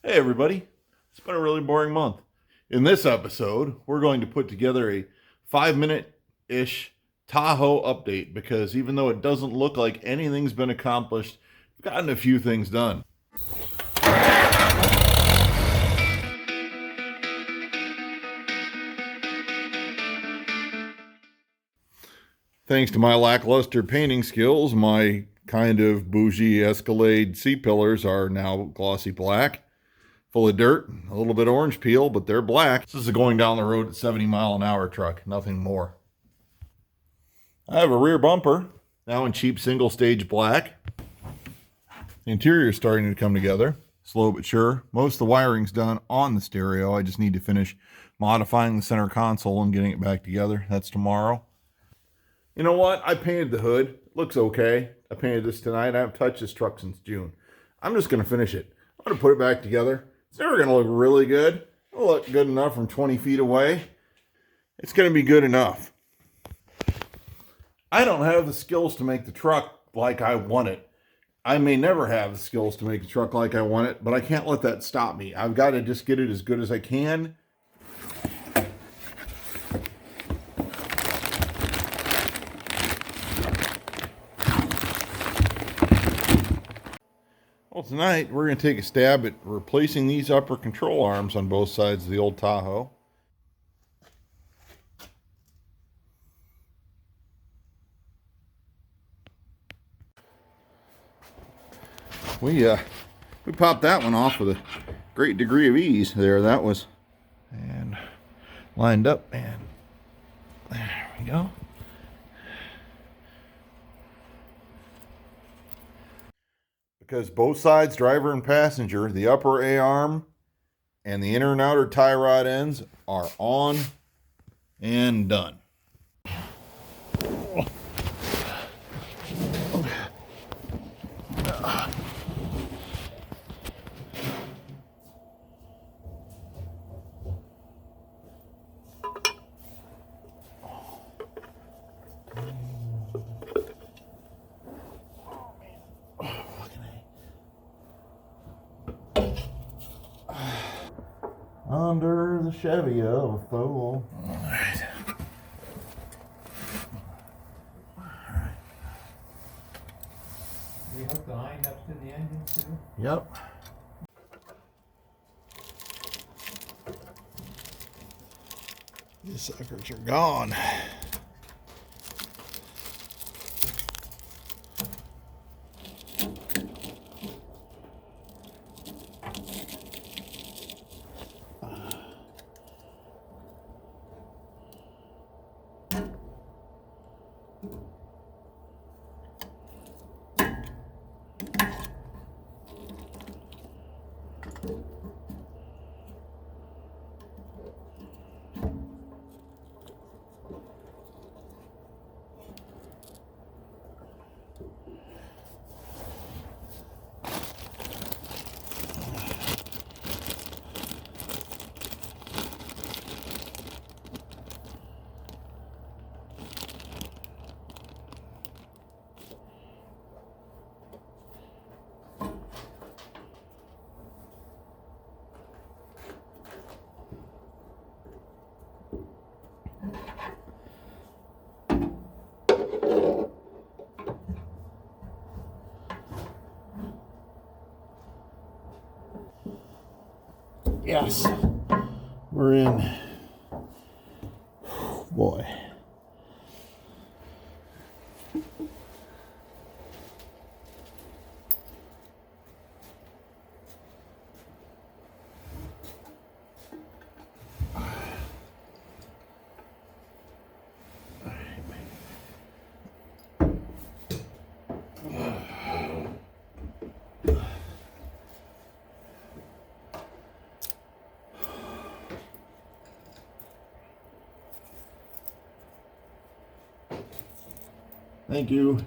Hey everybody, it's been a really boring month. In this episode, we're going to put together a 5-minute-ish Tahoe update because even though it doesn't look like anything's been accomplished, we've gotten a few things done. Thanks to my lackluster painting skills, my kind of bougie Escalade C-pillars are now glossy black, full of dirt, a little bit of orange peel, but they're black. This is a going down the road at 70-mile-an-hour truck, nothing more. I have a rear bumper, now in cheap single-stage black. The interior is starting to come together, slow but sure. Most of the wiring's done on the stereo. I just need to finish modifying the center console and getting it back together. That's tomorrow. You know what? I painted the hood. It looks okay. I painted this tonight. I haven't touched this truck since June. I'm just going to finish it. I'm going to put it back together. It's never going to look really good. It'll look good enough from 20 feet away. It's going to be good enough. I don't have the skills to make the truck like I want it. I may never have the skills to make the truck like I want it, but I can't let that stop me. I've got to just get it as good as I can. Well, tonight we're going to take a stab at replacing these upper control arms on both sides of the old Tahoe. We popped that one off with a great degree of ease there. That was, and lined up, and there we go. Because both sides, driver and passenger, the upper A-arm and the inner and outer tie rod ends are on and done. Under the Chevy of a fool. All right. We hook the line up to the engine too? Yep. These suckers are gone. Yes, we're in. Boy. Thank you.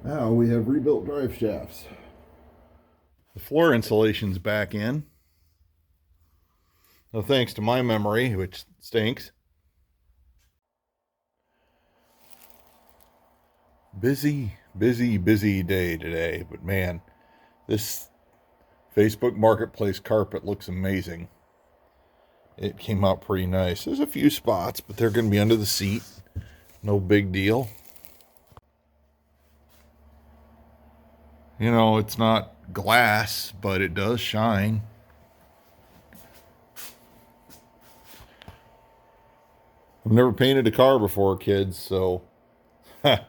Now we have rebuilt drive shafts. The floor insulation's back in. No thanks to my memory, which stinks. Busy, busy, busy day today, but man, this Facebook Marketplace carpet looks amazing. It came out pretty nice. There's a few spots, but they're going to be under the seat. No big deal. You know, it's not glass, but it does shine. I've never painted a car before, kids, so Dad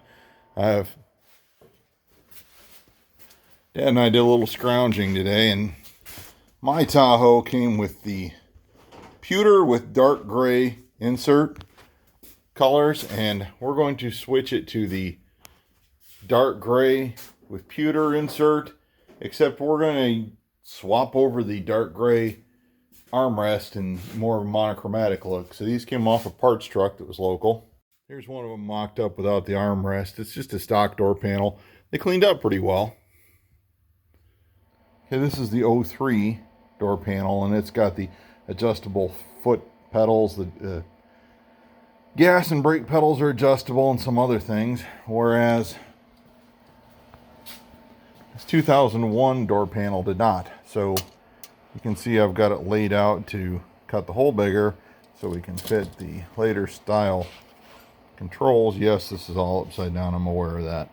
and I did a little scrounging today, and my Tahoe came with the pewter with dark gray insert colors, and we're going to switch it to the dark gray with pewter insert, except we're going to swap over the dark gray armrest and more of a monochromatic look. So these came off a parts truck that was local. Here's one of them mocked up without the armrest. It's just a stock door panel. They cleaned up pretty well. Okay, this is the 03 door panel, and it's got the adjustable foot pedals. The gas and brake pedals are adjustable and some other things, whereas this 2001 door panel did not. So you can see I've got it laid out to cut the hole bigger so we can fit the later style controls. Yes, this is all upside down. I'm aware of that.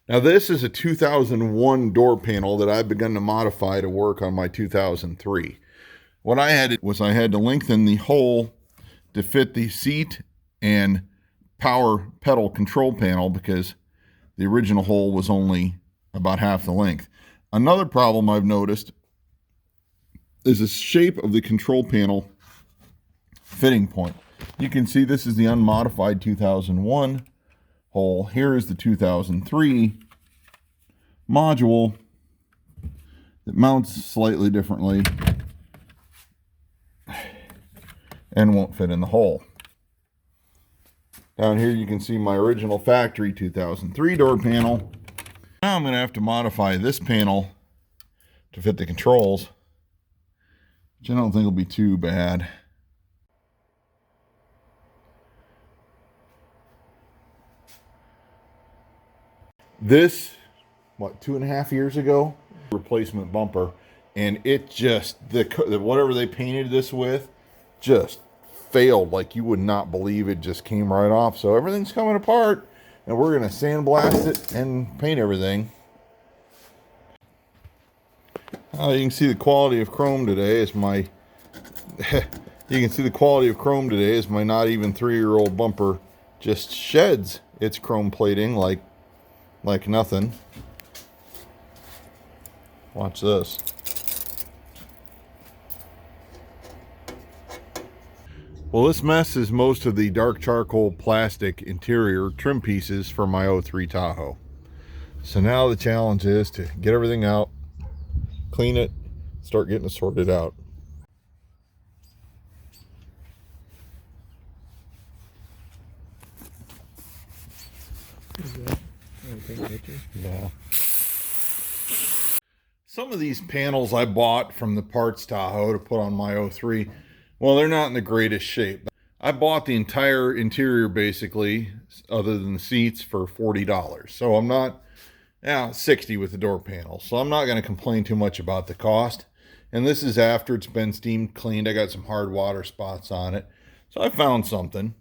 Now this is a 2001 door panel that I've begun to modify to work on my 2003. What I had was I had to lengthen the hole to fit the seat and power pedal control panel because the original hole was only about half the length. Another problem I've noticed is the shape of the control panel fitting point. You can see this is the unmodified 2001 hole. Here is the 2003 module that mounts slightly differently and won't fit in the hole. Down here you can see my original factory 2003 door panel. Now I'm going to have to modify this panel to fit the controls, which I don't think will be too bad. This, what, 2.5 years ago, replacement bumper, and it just, whatever they painted this with just failed like you would not believe. It just came right off. So everything's coming apart, and we're going to sandblast it and paint everything. You can see the quality of chrome today is my you can see the quality of chrome today is my not even 3-year-old bumper just sheds its chrome plating like nothing. Watch this. Well, this mess is most of the dark charcoal plastic interior trim pieces for my 03 Tahoe. So now the challenge is to get everything out, clean it, start getting it sorted out. Yeah. Some of these panels I bought from the parts Tahoe to put on my 03, well, they're not in the greatest shape. I bought the entire interior basically, other than the seats, for $40. So I'm not, $60 with the door panels. So I'm not going to complain too much about the cost. And this is after it's been steam cleaned. I got some hard water spots on it. So I found something.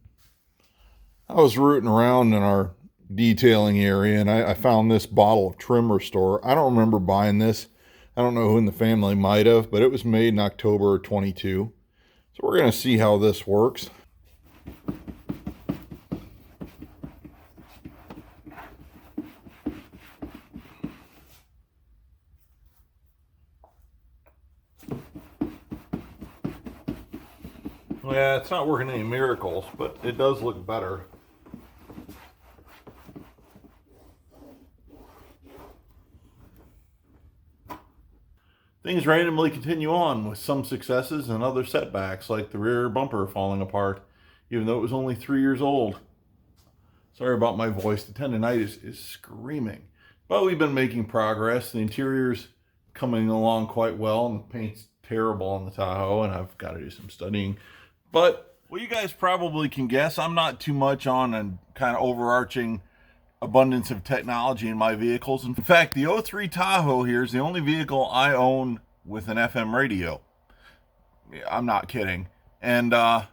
I was rooting around in our detailing area, and I found this bottle of Trim Restore. I don't remember buying this. I don't know who in the family might have, but it was made in October 22. So we're going to see how this works. Yeah, it's not working any miracles, but it does look better. things randomly continue on with some successes and other setbacks, like the rear bumper falling apart, even though it was only 3 years old. Sorry about my voice. The tendonitis is screaming. But we've been making progress. The interior's coming along quite well, and the paint's terrible on the Tahoe, and I've got to do some studying. But well, you guys probably can guess, I'm not too much on a kind of overarching abundance of technology in my vehicles. In fact, the '03 Tahoe here is the only vehicle I own with an FM radio. I'm not kidding. And, well,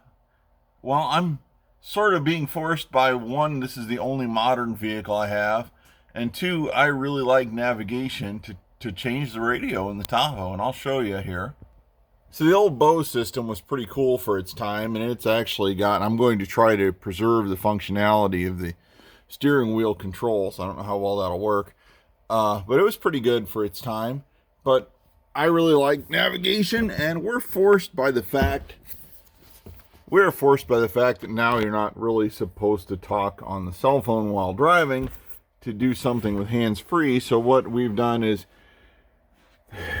I'm sort of being forced by, one, this is the only modern vehicle I have, and two, I really like navigation to change the radio in the Tahoe, and I'll show you here. So the old Bose system was pretty cool for its time, and it's actually got, I'm going to try to preserve the functionality of the steering wheel controls. I don't know how well that'll work, but it was pretty good for its time. But I really like navigation, and we're forced by the fact that now you're not really supposed to talk on the cell phone while driving, to do something with hands-free. So what we've done is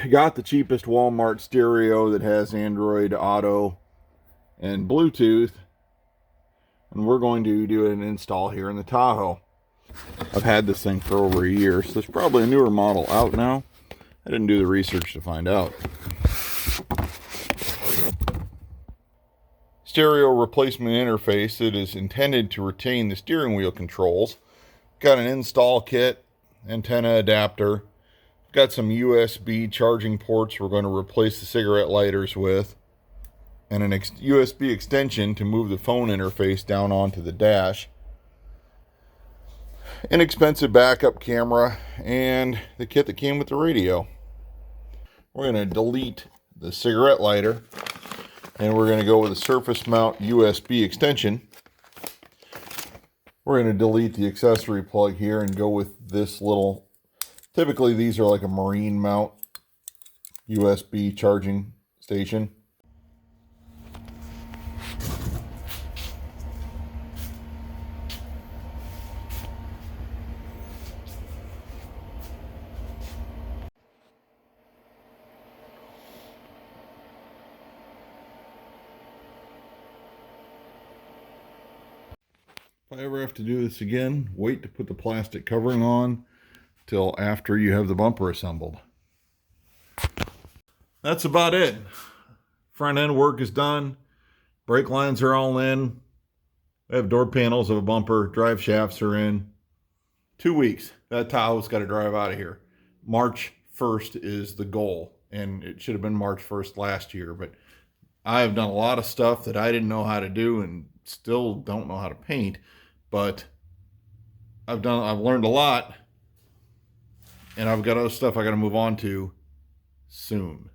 got the cheapest Walmart stereo that has Android Auto and Bluetooth, and we're going to do an install here in the Tahoe. I've had this thing for over a year, so there's probably a newer model out now. I didn't do the research to find out. Stereo replacement interface that is intended to retain the steering wheel controls. Got an install kit, antenna adapter. Got some USB charging ports we're going to replace the cigarette lighters with, and an USB extension to move the phone interface down onto the dash. Inexpensive backup camera, and the kit that came with the radio. We're going to delete the cigarette lighter, and we're going to go with a surface mount USB extension. We're going to delete the accessory plug here and go with this little, typically these are like a marine mount USB charging station. If I ever have to do this again, wait to put the plastic covering on till after you have the bumper assembled. That's about it. Front end work is done. Brake lines are all in. I have door panels of a bumper. Drive shafts are in. 2 weeks. That Tahoe's got to drive out of here. March 1st is the goal, and it should have been March 1st last year, but I have done a lot of stuff that I didn't know how to do and still don't know how to paint, but I've learned a lot, and I've got other stuff I got to move on to soon.